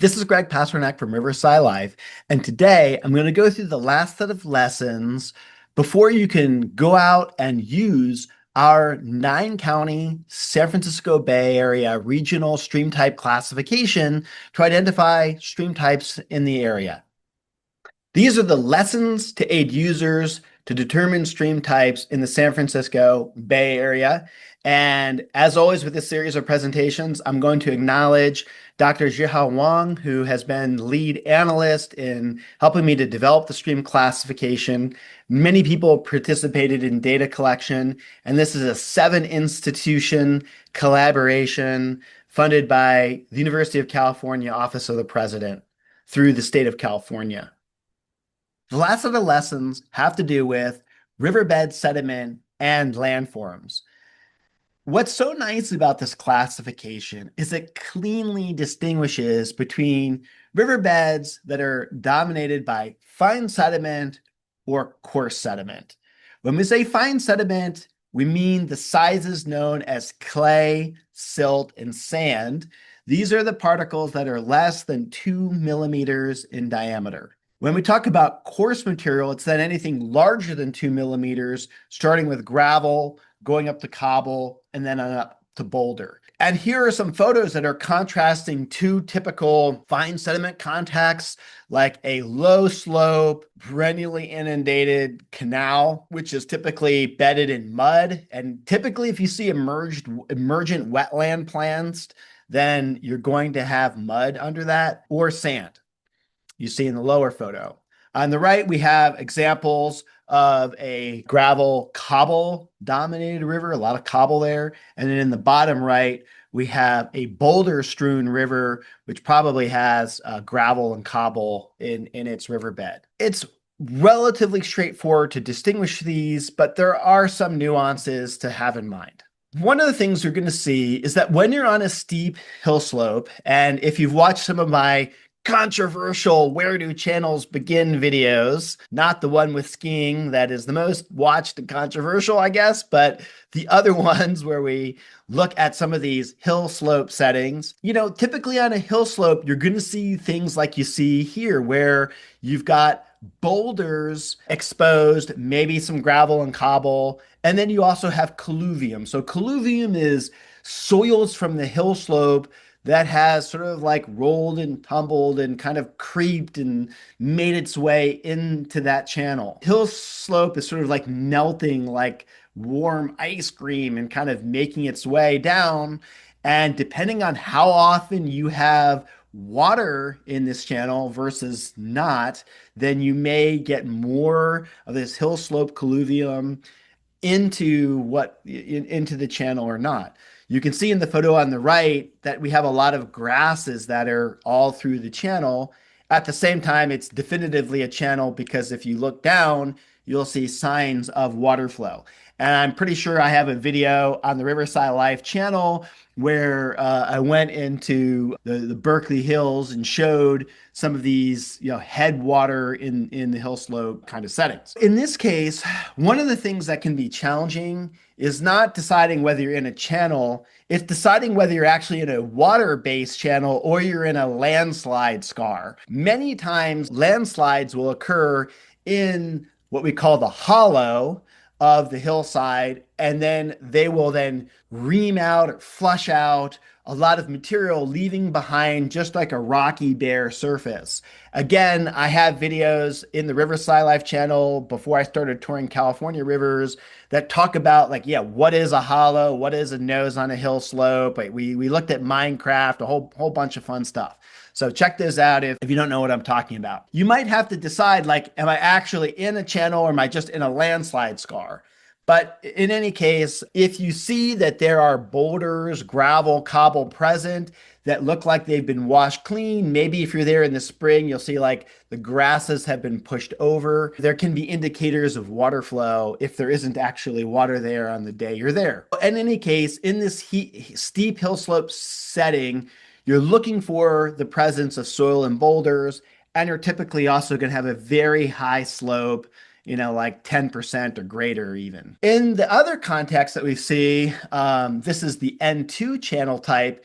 This is Greg Pasternak from Riverside Life, and today I'm going to go through the last set of lessons before you can go out and use our 9-county San Francisco Bay Area regional stream type classification to identify stream types in the area. These are the lessons to aid users to determine stream types in the San Francisco Bay Area. And as always with this series of presentations, I'm going to acknowledge Dr. Jihao Wang, who has been lead analyst in helping me to develop the stream classification. Many people participated in data collection, and this is a 7-institution collaboration funded by the University of California Office of the President through the state of California. The last set of lessons have to do with riverbed sediment and landforms. What's so nice about this classification is it cleanly distinguishes between riverbeds that are dominated by fine sediment or coarse sediment. When we say fine sediment, we mean the sizes known as clay, silt, and sand. These are the particles that are less than 2 millimeters in diameter. When we talk about coarse material, it's then anything larger than 2 millimeters, starting with gravel, going up to cobble, and then up to boulder. And here are some photos that are contrasting two typical fine sediment contexts, like a low slope, perennially inundated canal, which is typically bedded in mud. And typically, if you see emergent wetland plants, then you're going to have mud under that, or sand. You see in the lower photo. On the right, we have examples of a gravel cobble dominated river, a lot of cobble there. And then in the bottom right, we have a boulder strewn river, which probably has gravel and cobble in its riverbed. It's relatively straightforward to distinguish these, but there are some nuances to have in mind. One of the things you're going to see is that when you're on a steep hill slope, and if you've watched some of my controversial Where Do Channels Begin videos, not the one with skiing that is the most watched and controversial, I guess, but the other ones where we look at some of these hill slope settings. Typically on a hill slope, you're going to see things like you see here, where you've got boulders exposed, maybe some gravel and cobble, and then you also have colluvium. So colluvium is soils from the hill slope that has sort of like rolled and tumbled and kind of creeped and made its way into that channel. Hill slope is sort of like melting like warm ice cream and kind of making its way down. And depending on how often you have water in this channel versus not, then you may get more of this hill slope colluvium into the channel or not. You can see in the photo on the right that we have a lot of grasses that are all through the channel. At the same time, it's definitively a channel because if you look down, you'll see signs of water flow. And I'm pretty sure I have a video on the Riverside Life channel where I went into the Berkeley Hills and showed some of these, headwater in the hill slope kind of settings. In this case, one of the things that can be challenging is not deciding whether you're in a channel, it's deciding whether you're actually in a water-based channel or you're in a landslide scar. Many times landslides will occur in what we call the hollow of the hillside, and then they will then ream out or flush out a lot of material, leaving behind just like a rocky bare surface. Again, I have videos in the Riverside Life channel before I started touring California rivers that talk about what is a hollow, what is a nose on a hill slope. We looked at Minecraft, a whole bunch of fun stuff. So check those out if you don't know what I'm talking about. You might have to decide, am I actually in a channel or am I just in a landslide scar? But in any case, if you see that there are boulders, gravel, cobble present that look like they've been washed clean, maybe if you're there in the spring, you'll see the grasses have been pushed over. There can be indicators of water flow if there isn't actually water there on the day you're there. In any case, in this steep hill slope setting, you're looking for the presence of soil and boulders, and you're typically also going to have a very high slope, like 10% or greater even. In the other context that we see, this is the N2 channel type.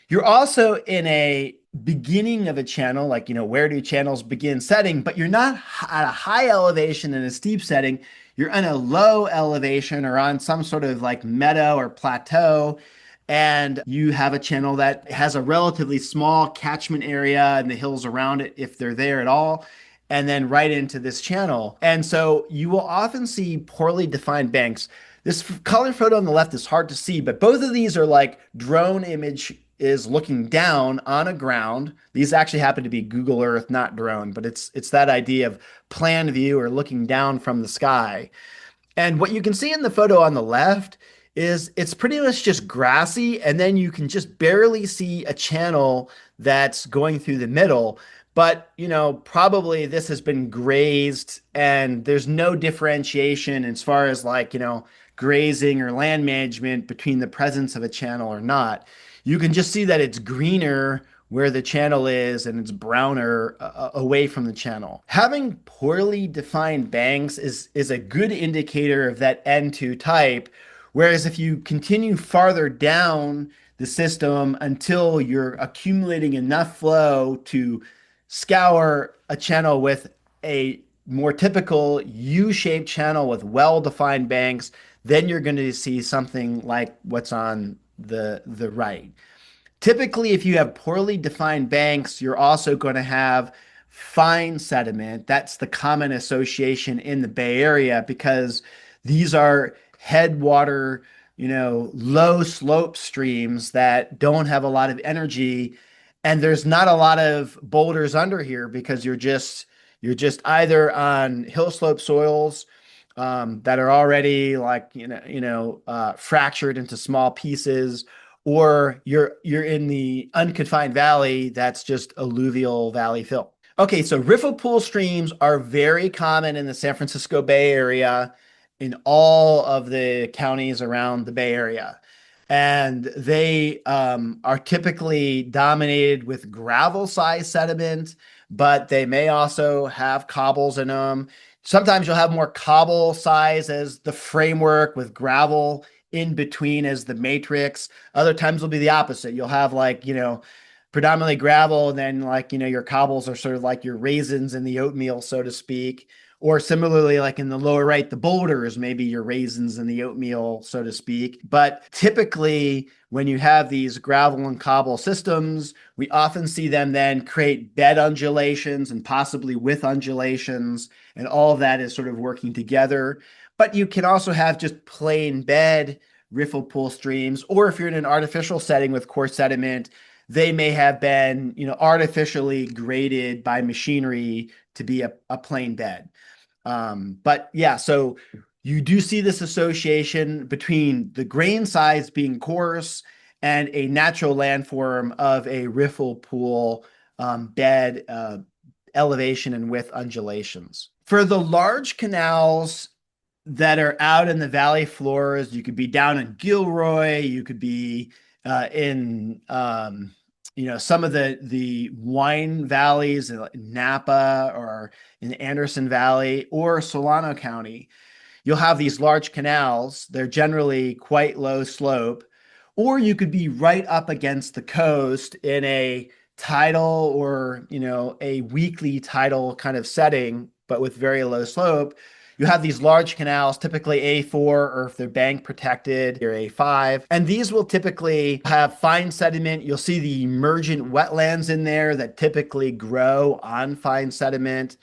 You're also in a beginning of a channel, like, where do channels begin setting, but you're not at a high elevation in a steep setting. You're on a low elevation or on some sort of like meadow or plateau. And you have a channel that has a relatively small catchment area and the hills around it, if they're there at all, and then right into this channel. And so you will often see poorly defined banks. This color photo on the left is hard to see, but both of these are like drone image is looking down on a ground. These actually happen to be Google Earth, not drone, but it's that idea of plan view or looking down from the sky. And what you can see in the photo on the left is it's pretty much just grassy, and then you can just barely see a channel that's going through the middle. But, probably this has been grazed and there's no differentiation as far as like, grazing or land management between the presence of a channel or not. You can just see that it's greener where the channel is and it's browner away from the channel. Having poorly defined banks is a good indicator of that N2 type. Whereas if you continue farther down the system until you're accumulating enough flow to scour a channel with a more typical U-shaped channel with well-defined banks, then you're going to see something like what's on the right. Typically, if you have poorly defined banks, you're also going to have fine sediment. That's the common association in the Bay Area because these are headwater, low slope streams that don't have a lot of energy. And there's not a lot of boulders under here because you're just either on hill slope soils that are already like fractured into small pieces, or you're in the unconfined valley that's just alluvial valley fill. Okay, so riffle pool streams are very common in the San Francisco Bay Area, in all of the counties around the Bay Area. And they are typically dominated with gravel size sediment, but they may also have cobbles in them. Sometimes you'll have more cobble size as the framework with gravel in between as the matrix. Other times will be the opposite. You'll have like, predominantly gravel, and then like, your cobbles are sort of like your raisins in the oatmeal, so to speak. Or similarly, like in the lower right, the boulders, maybe your raisins in the oatmeal, so to speak. But typically, when you have these gravel and cobble systems, we often see them then create bed undulations and possibly with undulations. And all of that is sort of working together. But you can also have just plain bed riffle pool streams, or if you're in an artificial setting with coarse sediment, they may have been, artificially graded by machinery to be a plain bed. But yeah, so you do see this association between the grain size being coarse and a natural landform of a riffle pool bed elevation and width undulations. For the large canals that are out in the valley floors, you could be down in Gilroy, you could be in some of the wine valleys in Napa or in Anderson Valley or Solano County. You'll have these large canals. They're generally quite low slope, or you could be right up against the coast in a tidal or a weekly tidal kind of setting, but with very low slope. You have these large canals, typically A4, or if they're bank protected, you're A5. And these will typically have fine sediment. You'll see the emergent wetlands in there that typically grow on fine sediment.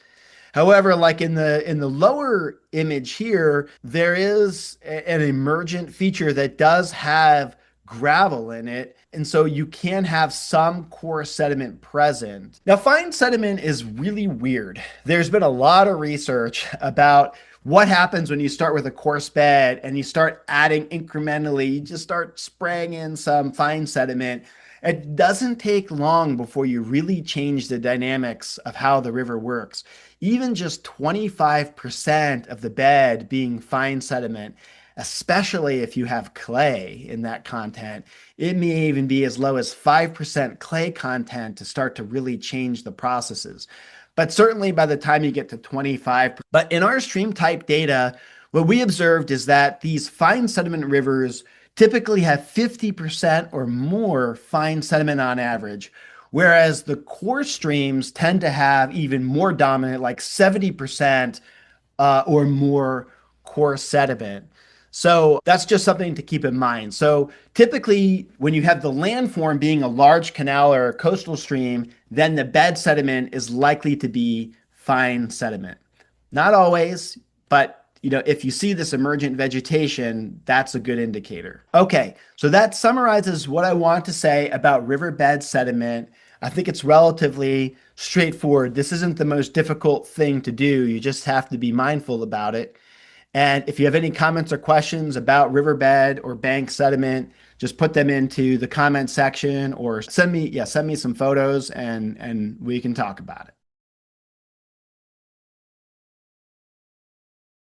However, like in the lower image here, there is an emergent feature that does have gravel in it. And so you can have some coarse sediment present. Now, fine sediment is really weird. There's been a lot of research about what happens when you start with a coarse bed and you start adding incrementally, you just start spraying in some fine sediment. It doesn't take long before you really change the dynamics of how the river works. Even just 25% of the bed being fine sediment, especially if you have clay in that content, it may even be as low as 5% clay content to start to really change the processes. But certainly by the time you get to 25%. But in our stream type data, what we observed is that these fine sediment rivers typically have 50% or more fine sediment on average, whereas the core streams tend to have even more dominant, like 70% or more core sediment. So that's just something to keep in mind. So typically, when you have the landform being a large canal or a coastal stream, then the bed sediment is likely to be fine sediment. Not always, but if you see this emergent vegetation, that's a good indicator. Okay, so that summarizes what I want to say about riverbed sediment. I think it's relatively straightforward. This isn't the most difficult thing to do. You just have to be mindful about it. And if you have any comments or questions about riverbed or bank sediment, just put them into the comment section or send me some photos and we can talk about it.